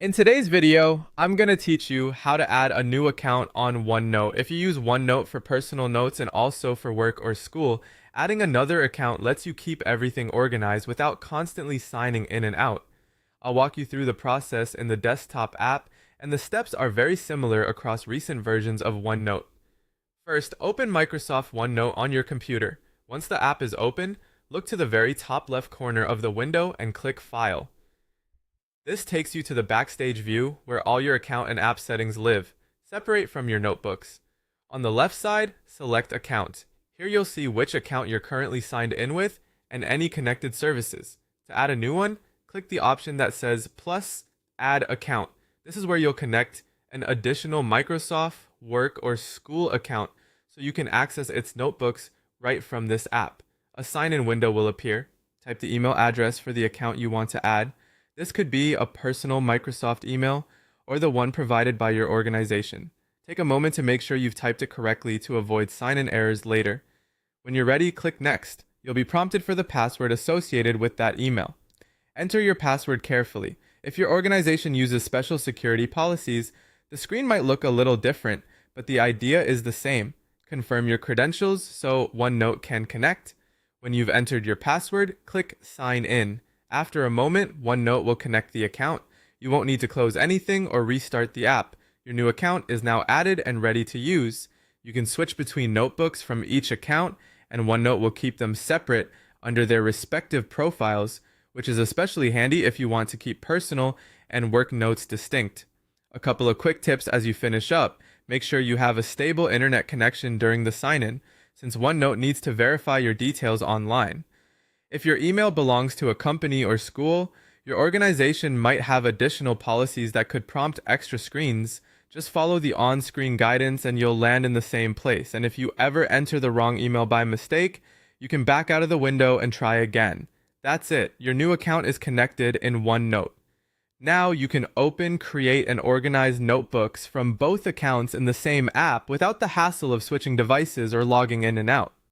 In today's video, I'm going to teach you how to add a new account on OneNote. If you use OneNote for personal notes and also for work or school, adding another account lets you keep everything organized without constantly signing in and out. I'll walk you through the process in the desktop app, and the steps are very similar across recent versions of OneNote. First, open Microsoft OneNote on your computer. Once the app is open, look to the very top left corner of the window and click File. This takes you to the Backstage view where all your account and app settings live, separate from your notebooks. On the left side, select Account. Here you'll see which account you're currently signed in with and any connected services. To add a new one, click the option that says Plus Add Account. This is where you'll connect an additional Microsoft, work, or school account so you can access its notebooks right from this app. A sign-in window will appear. Type the email address for the account you want to add. This could be a personal Microsoft email or the one provided by your organization. Take a moment to make sure you've typed it correctly to avoid sign-in errors later. When you're ready, click Next. You'll be prompted for the password associated with that email. Enter your password carefully. If your organization uses special security policies, the screen might look a little different, but the idea is the same. Confirm your credentials so OneNote can connect. When you've entered your password, click Sign In. After a moment, OneNote will connect the account. You won't need to close anything or restart the app. Your new account is now added and ready to use. You can switch between notebooks from each account, and OneNote will keep them separate under their respective profiles, which is especially handy if you want to keep personal and work notes distinct. A couple of quick tips as you finish up. Make sure you have a stable internet connection during the sign-in, since OneNote needs to verify your details online. If your email belongs to a company or school, your organization might have additional policies that could prompt extra screens. Just follow the on-screen guidance and you'll land in the same place. And if you ever enter the wrong email by mistake, you can back out of the window and try again. That's it. Your new account is connected in OneNote. Now you can open, create, and organize notebooks from both accounts in the same app without the hassle of switching devices or logging in and out.